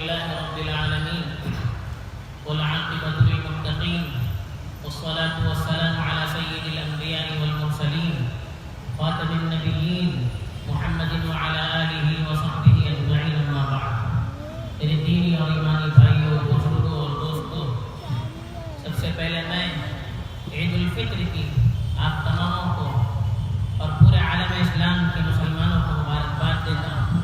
لله رب العالمين والعاقبة للمتقين والصلاة والسلام على سيد الأنبياء والمرسلين خاتم النبيين محمد وعلى آله وصحبه أجمعين أما بعد. میرے دینی اور ایمانی بھائیوں، بزرگوں اور دوستوں، سب سے پہلے میں عید الفطر کی آپ تماموں کو اور پورے عالم اسلام کے مسلمانوں کو مبارکباد دیتا ہوں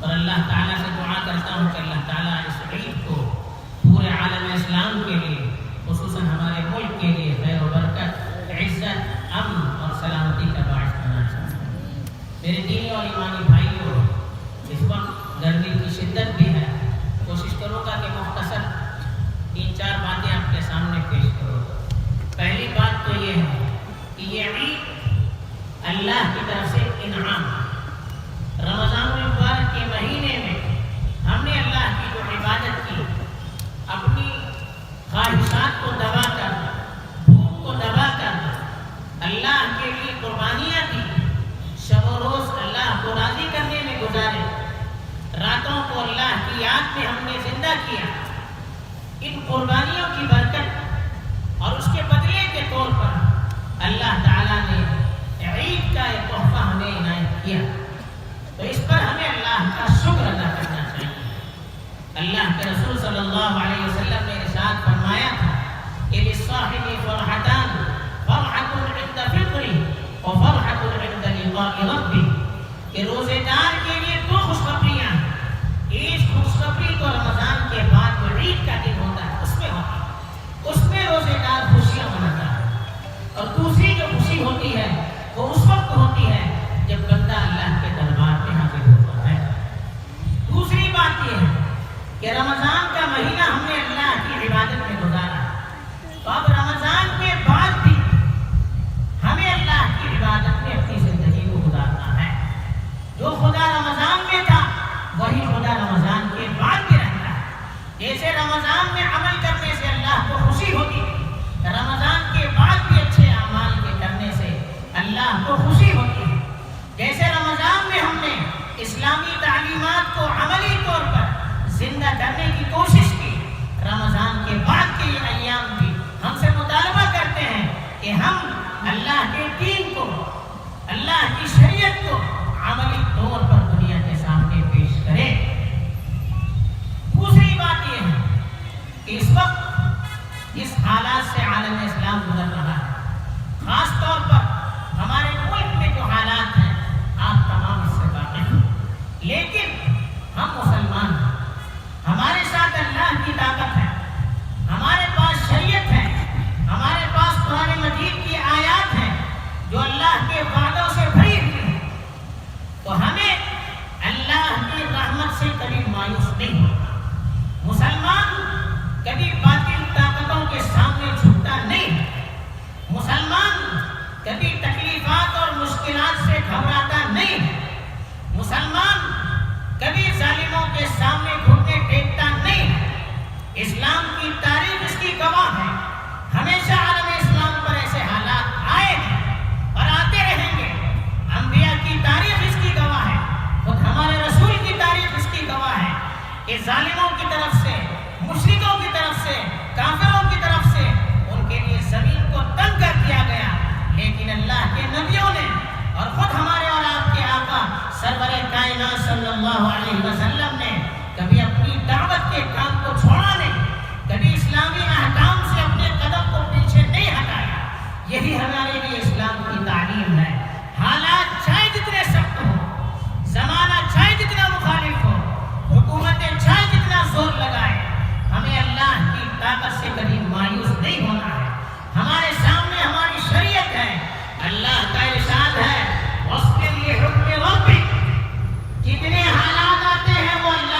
اور اللہ تعالیٰ سے دعا کرتا ہوں کہ اللہ تعالیٰ اس عید کو پورے عالم اسلام کے لیے، خصوصاً ہمارے ملک کے لیے خیر و برکت، عزت، امن اور سلامتی کا باعث بنا چاہتا. میرے دینی اور ایمانی بھائیوں، اس وقت گرمی کی شدت بھی ہے. کوشش کروں گا کہ مختصر 3-4 باتیں آپ کے سامنے پیش کروں. پہلی بات تو یہ ہے کہ یہ عید اللہ کی طرف سے انعام. رمضان المبارک کے مہینے میں ہم نے اللہ کی جو عبادت کی، اپنی خواہشات کو دبا کر، بھوک کو دبا کر اللہ کے لیے قربانیاں دی، شب و روز اللہ کو راضی کرنے میں گزارے، راتوں کو اللہ کی یاد میں ہم نے زندہ کیا. ان قربانیوں کی برکت اور اس کے بدلے کے طور پر اللہ تعالیٰ نے عید کا ایک تحفہ ہمیں عنایت کیا، تو اس پر ہمیں اللہ کا شکر ادا کرنا چاہیے. اللہ کے رسول صلی اللہ علیہ وسلم نے ارشاد فرمایا تھا کہ للصاحب فرحتان، فرحۃ عند فطری وفرحۃ عند لقاء ربی، کہ روزے دار کے لیے 2 خوشخبریاں ہیں. ایک خوشخبری تو رمضان کے بعد جو عید کا دن ہوتا ہے اس میں ہوتی ہے، اس میں روزے دار خوشیاں مناتا ہے. اور دوسری جو خوشی ہوتی ہے وہ اس وقت ہوتی ہے جب بندہ اللہ کے دربار میں حاضر ہوتا ہے. دوسری بات یہ ہے کہ رمضان کا مہینہ ہم نے اللہ کی عبادت میں گزارا، تو اب رمضان کے بعد بھی ہمیں اللہ کی عبادت میں اپنی زندگی کو گزارنا ہے. جو خدا رمضان میں تھا وہی خدا رمضان کے بعد بھی رہتا ہے. جیسے رمضان میں عمل کرنے سے اللہ کو خوشی ہوتی ہے، رمضان کے بعد بھی اچھے اعمال کے کرنے سے اللہ کو خوشی ہوتی ہے. جیسے رمضان میں ہم نے اسلامی تعلیمات کو عملی طور پر زندہ کرنے کی کوشش کی، رمضان کے بعد کے یہ ایام بھی ہم سے مطالبہ کرتے ہیں کہ ہم اللہ کے دین کو، اللہ کی شریعت کو عملی طور پر دنیا کے سامنے پیش کریں. دوسری بات یہ ہے کہ اس وقت اس حالات سے عالم اسلام گزر رہا ہے. خاص طور پر ہمارے ملک میں جو حالات ہیں آپ تمام اس سے واقف ہیں، لیکن ہم مسلمان ہیں، ہمارے ساتھ اللہ کی طاقت ہے، ہمارے پاس شریعت ہے، ہمارے پاس قرآن مجید کی آیات ہیں جو اللہ کے وعدوں سے بھری ہوئی ہیں. تو ہمیں اللہ کی رحمت سے کبھی مایوس نہیں ہونا. مسلمان کبھی باطل طاقتوں کے سامنے جھکتا نہیں ہے. مسلمان کبھی تکلیفات اور مشکلات سے گھبراتا نہیں ہے. مسلمان کبھی ظالموں کے سامنے گھٹنے ٹیکتا نہیں ہے. اسلام کی تاریخ اس کی گواہ ہے. ہمیشہ عالم اسلام پر ایسے حالات آئے ہیں اور آتے رہیں گے. انبیاء کی تاریخ اس کی گواہ ہے، خود ہمارے رسول کی تاریخ اس کی گواہ ہے کہ ظالموں کی طرف سے، مشرکوں کی طرف سے، کافروں کی طرف سے ان کے لیے زمین کو تنگ کر دیا گیا، لیکن اللہ کے نبیوں نے اور خود ہمارے اور آپ کے آقا سرور کائنات صلی اللہ علیہ وسلم نے کبھی اپنی دعوت کے کام کو چھوڑا نہیں، کبھی اسلامی احکام سے اپنے قدم کو پیچھے نہیں ہٹایا. یہی ہمارے لیے اسلام کی تعلیم ہے. حالات چاہے جتنے سخت ہو، زمانہ چاہے جتنا مخالف ہو، حکومتیں چاہے جتنا زور لگائے، ہمیں اللہ کی طاقت سے کبھی مایوس نہیں ہونا ہے. ہمارے سامنے ہماری شریعت ہے. اللہ کا ارشاد ہے وَاصْبِرْ لِحُكْمِ رَبِّكَ. جتنے حالات آتے ہیں وہ اللہ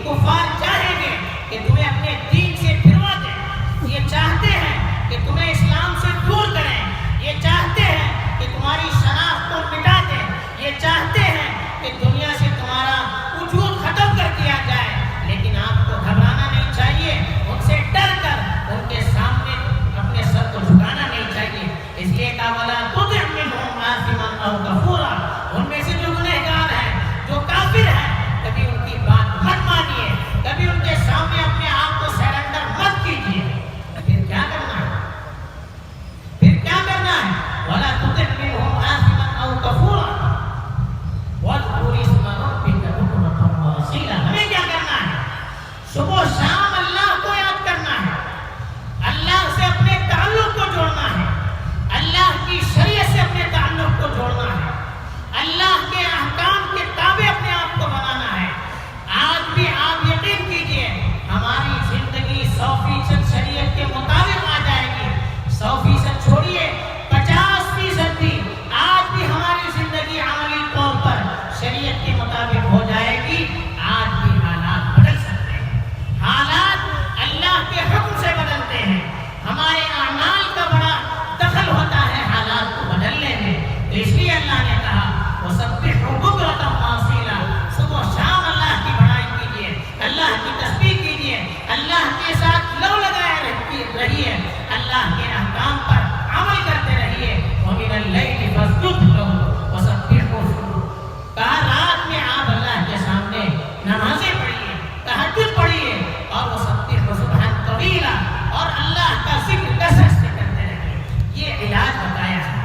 کفار چاہیں گے کہ تمہیں اپنے دین سے پھروا دیں، یہ چاہتے ہیں کہ تمہیں اسلام سے دور کریں، یہ چاہتے ہیں کہ تمہاری شناخت کو مٹا دیں، یہ چاہتے ہیں کہ دنیا سے تمہارا وجود ختم کر دیا جائے، لیکن آپ کو گھبرانا نہیں چاہیے، ان سے ڈر کر ان کے سامنے اپنے سر کو جھکانا نہیں چاہیے۔ اس لیے کہا وَلَا تُطِعْ مِنْهُمْ آثِمًا أَوْ كَفُورًا، ان میں سے جو گنہگار ہیں، جو کافر ہیں، کبھی ان کی بات مت مانیے، کبھی ان کے سامنے اپنے آپ کو سرنڈر مت کیجیے۔ پھر کیا کرنا ہے؟ پھر کیا کرنا ہے؟ وَلَا تُطِعْ مِنْهُمْ آثِمًا أَوْ كَفُورًا وَاذْكُرِ اسْمَ رَبِّكَ بُكْرَةً وَأَصِيلًا۔ ہمیں کیا کرنا ہے؟ صبح و شام اللہ کو یاد کرنا ہے، اللہ سے اپنے تعلق کو جوڑنا ہے، اللہ کی شریعت سے اپنے تعلق کو جوڑنا ہے، اللہ کے احکام کے تابع اپنے آپ کو بنانا ہے۔ آج بھی آپ یقین کیجئے ہماری زندگی 100% شریعت کے مطابق آ جائے گی، 100% چھوڑیے 50% بھی آج بھی ہماری زندگی عملی طور پر شریعت کے مطابق ہو جائے گی۔ آج بھی حالات بدل سکتے ہیں، حالات اللہ کے حکم سے بدلتے ہیں، ہمارے اعمال کا بڑا دخل ہوتا ہے حالات کو بدلنے میں۔ تو اس لیے اللہ نے کہا وَسَبِّحْهُ بُكْرَةً وَأَصِيلًا، صبح و شام اللہ کی بڑائی کیجیے، اللہ کی تسبیح کیجیے، اللہ کے ساتھ لو لگائے رہیے، اللہ کے احکام پر عمل کرتے رہیے۔ وَمِنَ اللَّيْلِ فَاسْجُدْ لَهُ وَسَبِّحْهُ، کہا رات میں آپ اللہ کے سامنے نمازیں پڑھیے، تہجد پڑھیے، اور وَسَبِّحْهُ سُبْحًا طَوِيلًا، اور اللہ کا ذکر کثرت سے کرتے رہیے۔ یہ علاج بتایا ہے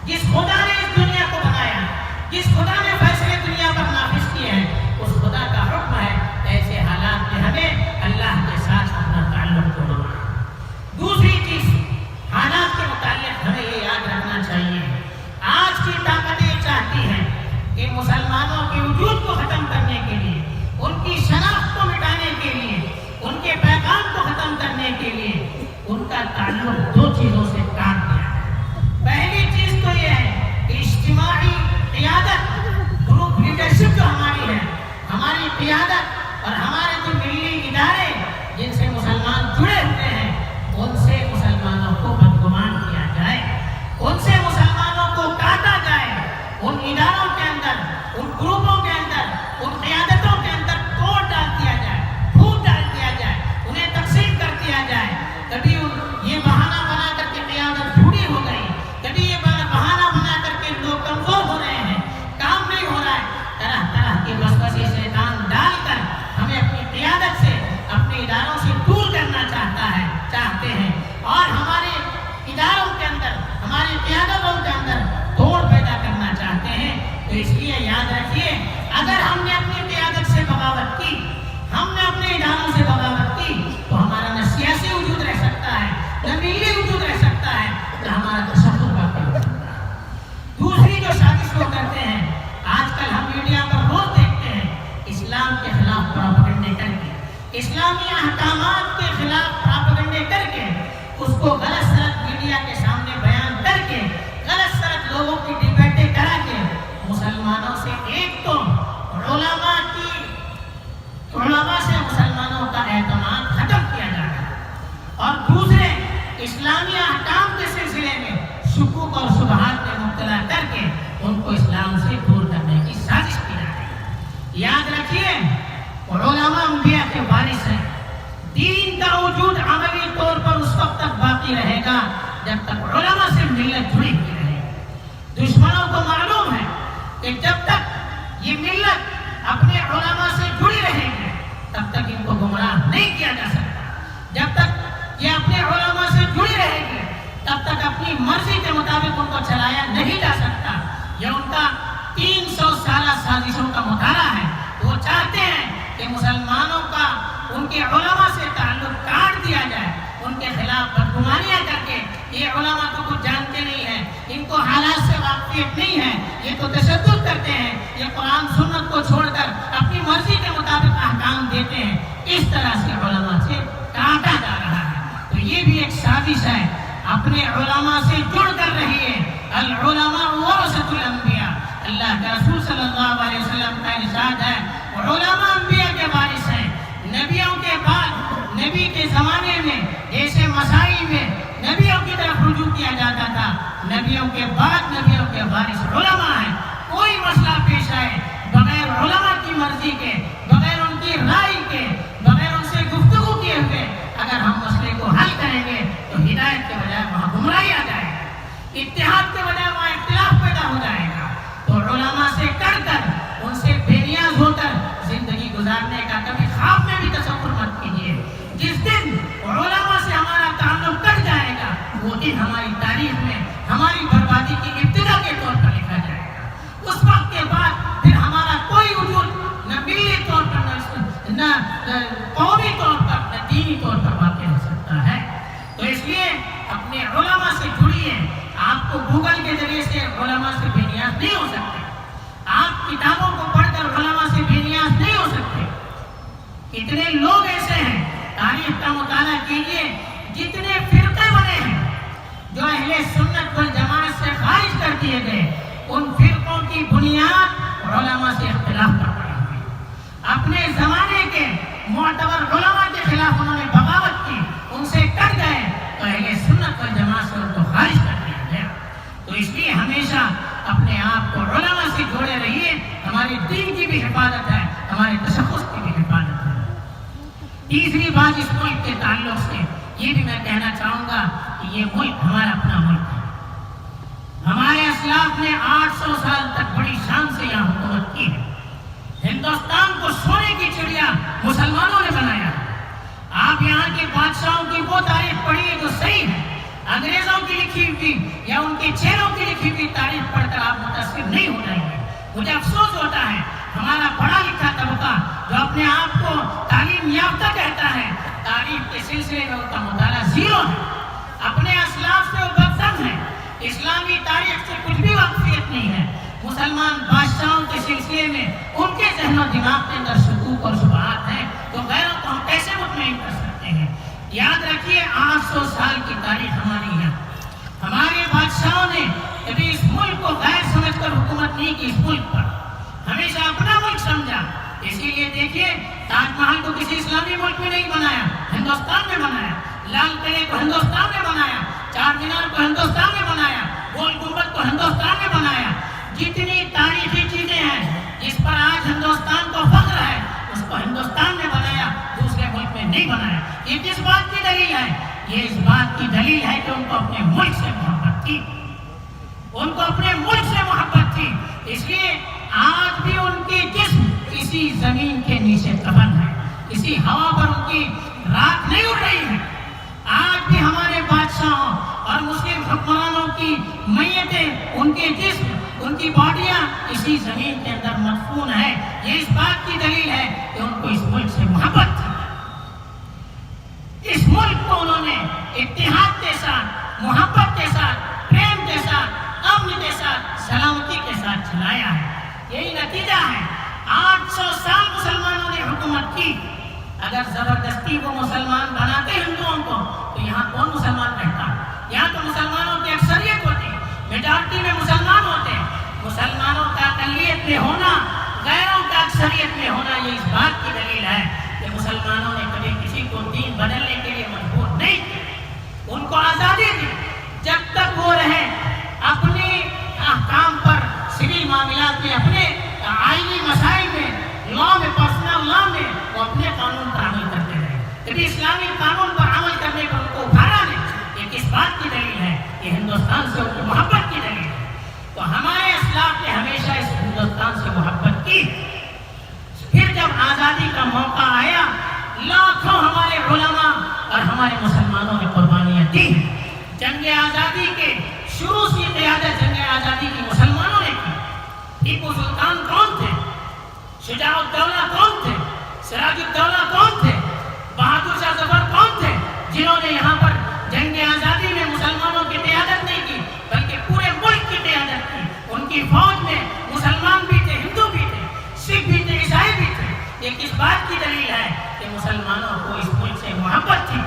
جس خدا نے اس دنیا کو بنایا، جس خدا نے فیصلے دنیا پر نافذ کیے ہیں، اس خدا کا حکم ہے ایسے حالات میں ہمیں اللہ کے ساتھ اپنا تعلق توڑنا ہے۔ دوسری چیز، حالات کے متعلق ہمیں یہ یاد رکھنا چاہیے، آج کی طاقتیں یہ چاہتی ہیں کہ مسلمانوں کے وجود کو ختم کرنے کے لیے، ان کی شناخت کو مٹانے کے لیے، ان کے پیغام کو ختم کرنے کے لیے ان کا تعلق دو چیزوں سے کاٹ دیا ہے۔ پہلی چیز تو یہ ہے کہ اجتماعی قیادت، گروپ لیڈرشپ جو ہماری ہے، ہماری قیادت اور ہمارے جو ملی ادارے جن سے مسلمان جڑے ہوئے ہیں، ان سے مسلمانوں کو بدگمان کیا جائے، ان سے مسلمانوں کو کاٹا جائے، ان اداروں کے اندر، ان گروپوں کے اندر، ان قیادتوں کے اندر توڑ ڈال دیا جائے، پھوٹ ڈال دیا جائے، انہیں تقسیم کر دیا جائے۔ کبھی یہ بہانہ بنا کر کے قیادت جھوٹی ہو گئی، کبھی یہ بہانہ بنا کر کے لوگ کمزور ہو رہے ہیں، کام نہیں ہو رہا ہے، طرح طرح کی وسوسے شیطان ڈال کر ہمیں اپنی قیادت سے، اپنے اداروں سے دور کرنا چاہتے ہیں، اور ہمارے اداروں کے اندر، ہماری قیادتوں کے اندر توڑ پیدا کرنا چاہتے ہیں۔ تو اس لیے یاد رکھیے، اگر ہم نے اپنی قیادت سے بغاوت کی، ہم نے اپنے اداروں سے بغاوت کی، تو ہمارا نہ سیاسی وجود رہ سکتا ہے، نہ ملی وجود رہ سکتا ہے، نہ ہمارا تصور باقی ہو سکتا ہے۔ دوسری جو سازش وہ کرتے ہیں، آج کل ہم میڈیا پر روز دیکھتے ہیں، اسلام کے خلاف پروپیگنڈے کر کے، اسلامی احکامات کے خلاف پروپیگنڈے کر کے، اس کو غلط سلط میڈیا کے سامنے بیان کر کے، غلط سلط لوگوں کی ڈبیٹیں کرا کے، مسلمانوں سے ایک تو علماء سے مسلمانوں کا اعتماد ختم کیا جا رہا ہے، اور دوسرے اسلامی احکام کے سلسلے میں شکوک اور شبہات میں مبتلا کر کے ان کو اسلام سے دور کرنے کی سازش کی جا رہی ہے۔ یاد رکھیے، علماء انبیاء کے وارث ہیں، دین کا وجود عملی طور پر اس وقت تک باقی رہے گا جب تک علماء سے ملت جڑی ہوئی رہے گی۔ دشمنوں کو معلوم ہے کہ جب تک یہ ملت اپنے علماء سے جڑی رہے گی تب تک ان کو گمراہ نہیں کیا جا سکتا، جب تک یہ اپنے علماء سے جڑی رہے گی تب تک اپنی مرضی کے مطابق ان کو چلایا نہیں جا سکتا۔ یہ ان کا 300 سالہ سازشوں کا مطالعہ ہے۔ وہ چاہتے ہیں کہ مسلمانوں کا ان کے علماء سے تعلق کاٹ دیا جائے، ان کے خلاف بدگمانیاں کر کے، یہ علماء تو کچھ جانتے نہیں ہیں، ان کو حالات سے واقفیت نہیں ہے، یہ تو تشدد کرتے ہیں، یہ قرآن سنت کو چھوڑ کر اپنی مرضی کے مطابق احکام دیتے ہیں، اس طرح سے علماء سے کاٹا جا رہا ہے۔ تو یہ بھی ایک سازش ہے، اپنے علماء سے جڑ کر رہیے۔ العلماء ورثۃ الانبیاء، اللہ کے رسول صلی اللہ علیہ وسلم کا ارشاد ہے، علماء انبیاء کے وارث ہیں۔ جانے کا کبھی خواب میں بھی تصور مت کیجیے. جس دن علماء سے ہمارا تعلق کٹ جائے گا وہ دن ہماری تاریخ میں ہماری بربادی کی ابتدا کے طور پر لکھا جائے گا. اس وقت کے بعد پھر ہمارا کوئی وجود نہ ملی طور پر نہ قومی طور پر نہ دینی طور پر باقی رہ سکتا ہے. تو اس لیے اپنے علماء سے جڑیے. آپ کو گوگل کے ذریعے سے علماء سے بے نیاز نہیں ہو سکتے. آپ کتابوں کو پڑھ کر علماء سے بے نیاز نہیں ہو سکتے. کتنے لوگ ایسے ہیں, تاریخ کا مطالعہ کیجیے, جتنے فرقے بنے ہیں جو اہل سنت والجماعت سے خارج کر دیے گئے, ان فرقوں کی بنیاد علماء سے اختلاف پر پڑی ہوئی. اپنے زمانے کے معتبر علماء کے خلاف انہوں نے بغاوت کی, ان سے کٹ گئے تو اہل سنت والجماعت سے ان کو خارج کر دیا گیا. تو اس لیے ہمیشہ اپنے آپ کو علماء سے جوڑے رہیے. ہمارے دین کی بھی حفاظت ہے, ہمارے تشخص کی بھی حفاظت ہے. تیسری بات اس ملک کے تعلق سے یہ بھی میں کہنا چاہوں گا کہ یہ ملک ہمارا اپنا ملک ہے. ہمارے اسلاف نے 800 سال تک بڑی شان سے یہاں حکومت کی ہے. ہندوستان کو سونے کی چڑیا مسلمانوں نے بنایا. آپ یہاں کے بادشاہوں کی وہ تاریخ پڑھیے جو صحیح ہے. انگریزوں کی لکھی ہوئی یا ان کے چہروں کی لکھی ہوئی تاریخ پڑھ کر آپ متاثر نہیں ہو جائیں گے. مجھے افسوس ہوتا ہے ہمارا پڑھا لکھا طبقہ جو اپنے آپ کو تعلیم یافتہ کہتا ہے, تاریخ کے سلسلے میں ان کا مطالعہ زیرو ہے. اپنے اسلاف سے وہ بدظن ہے. اسلامی تاریخ سے کچھ بھی واقفیت نہیں ہے. مسلمان بادشاہوں کے سلسلے میں ان کے ذہن و دماغ کے اندر شکوک اور شبہات ہیں, تو غیروں کو ہم کیسے مطمئن کر سکتے ہیں. یاد رکھیے 800 سال کی تاریخ ہماری ہے. ہمارے بادشاہوں نے کبھی اس ملک کو غیر سمجھ کر حکومت نہیں کی. اس ملک پر ہمیشہ اپنا ملک سمجھا. اسی لیے دیکھیے تاج محل کو کسی اسلامی ملک میں نہیں بنایا, ہندوستان میں بنایا. لال قلعے کو ہندوستان میں بنایا, چار مینار کو ہندوستان میں بنایا, گول گنبد کو ہندوستان میں بنایا. جتنی تاریخی چیزیں ہیں جس پر آج ہندوستان کو فخر ہے, اس کو ہندوستان میں بنایا, دوسرے ملک میں نہیں بنایا. یہ کس بات کی دلیل ہے؟ یہ اس بات کی دلیل ہے کہ ان کو اپنے ملک سے محبت تھی. ان کو اپنے ملک سے محبت تھی. اس لیے آج بھی ان کے جسم اسی زمین کے نیچے دفن ہے, اسی ہوا پر ان کی رات نہیں اڑ رہی ہے. آج بھی ہمارے بادشاہوں اور مسلم حکمرانوں کی میتیں, ان کے جسم, ان کی باڈیاں اسی زمین کے اندر مدفون ہے. یہ اس بات کی دلیل ہے کہ ان کو اس ملک سے محبت تھی. اس ملک کو انہوں نے اتحاد کے ساتھ, محبت کے ساتھ, پریم کے ساتھ, امن کے ساتھ, سلامتی کے ساتھ چلایا ہے. یہی نتیجہ ہے. 800 سال مسلمانوں نے حکومت کی. اگر زبردستی کو مسلمان بناتے ہندوؤں کو تو یہاں کون مسلمان رہتا؟ یہاں تو مسلمانوں کی اکثریت ہوتی, میجارٹی میں مسلمان ہوتے. مسلمانوں کا اقلیت میں ہونا, غیروں کا اکثریت میں ہونا, یہ اس بات کی دلیل ہے کہ مسلمانوں نے کبھی کسی کو دین بدلنے کے لیے مجبور نہیں کیا. ان کو آزادی دی. جب تک وہ رہے اپنے احکام پر, سول معاملات میں, اپنے آئینی مسائل میں, لا میں, پرسنل لا میں وہ اپنے قانون پر عمل کرتے رہے. کبھی اسلامی قانون پر عمل کرنے پر ان کو ابھارا نہیں. یہ کس بات کی دلیل ہے؟ یہ ہندوستان سے ان کی محبت کی دلیل ہے. تو ہمارے اسلاف نے ہمیشہ اس ہندوستان سے محبت کی. پھر جب آزادی کا موقع آیا, لاکھوں ہمارے علماء اور ہمارے مسلمانوں نے قربانیاں دی. جنگ آزادی کے شروع سے قیادت جنگ آزادی کی مسلمانوں نے کی. ٹیپو سلطان کون تھے؟ شجاع الدولہ کون تھے؟ سراج الدولہ کون تھے؟ بہادر شاہ ظفر کون تھے؟ جنہوں نے یہاں پر جنگ آزادی میں مسلمانوں کی قیادت نہیں کی بلکہ پورے ملک کی قیادت کی. ان کی فوج میں مسلمان بھی تھے, ہندو بھی تھے, سکھ بھی تھے, عیسائی بھی تھے. یہ کس بات کی دلیل ہے کہ مسلمانوں کو اس ملک سے محبت تھی.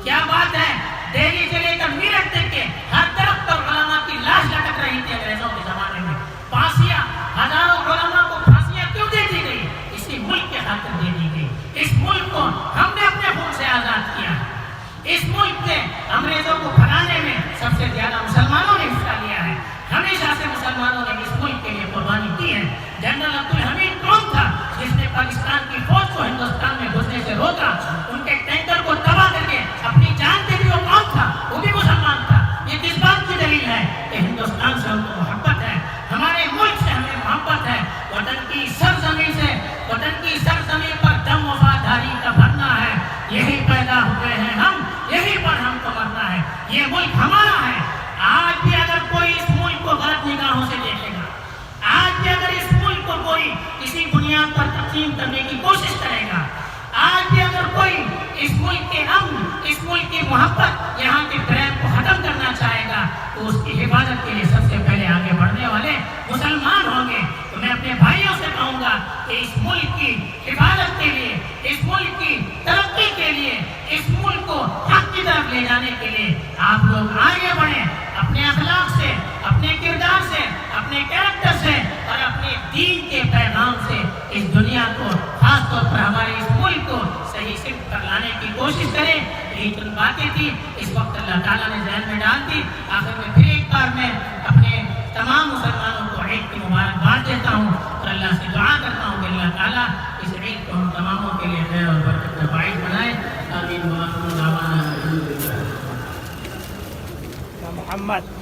کیا بات ہے, دہلی سے لے کر میرٹھ تک کے ہر طرف پر علماء کی لاش لٹک رہی تھی انگریزوں کے زمانے میں. پھانسیاں, ہزاروں علماء کو پھانسیاں کیوں دے دی گئی؟ اسی ملک کے خاطر دے دی گئی. اس ملک کو ہم نے اپنے خون سے آزاد کیا. اس ملک کے انگریزوں کو بھگانے میں سب سے زیادہ مسلمانوں نے حصہ لیا ہے. ہمیشہ سے مسلمانوں نے اس ملک کے لیے قربانی کی ہے. جنرل عبد الحمید کون تھا جس نے پاکستان کی فوج کو ہندوستان میں گھسنے سے روکا؟ ان کے ٹینکر کو تباہ کر کے اپنی جان دے دی. وہ کون تھا؟ وہ بھی مسلمان تھا. یہ کس بات کی دلیل ہے کہ ہندوستان سے ہم کو محبت ہے, ہمارے ملک سے ہمیں محبت ہے. وطن کی سرزمین سے, وطن کی سرزمین پر کرنے کی کوشش کرے گا. آج بھی اگر کوئی اس ملک کے امن، اس ملک کی محبت، یہاں کے پریم کو ختم کرنا چاہے گا تو اس کی حفاظت کے لیے سب سے پہلے آگے بڑھنے والے مسلمان ہوں گے. تو میں اپنے بھائیوں سے کہوں گا کہ اس ملک کی حفاظت کے لیے، اس ملک کی ترقی کے لیے، اس ملک کو حق کی طرف لے جانے کے لیے آپ لوگ آگے بڑھیں، اپنے اخلاق سے، اپنے کردار سے، اپنے کیریکٹر سے اور اپنے دین کے پیغام سے اس دنیا کو، خاص طور پر ہمارے اس ملک کو صحیح سمت پر لانے کی کوشش کریں. یہی چند باتیں تھی اس وقت اللہ تعالیٰ نے ذہن میں ڈال دی. آخر میں پھر ایک بار میں اپنے تمام مسلمانوں کو عید کی مبارکباد دیتا ہوں اور اللہ سے دعا کرتا ہوں کہ اللہ تعالیٰ اس عید کو ہم تماموں کے لیے خیر اور برکت کا باعث بنائے. آمین. وآخر دعوانا الحمدللہ. محمد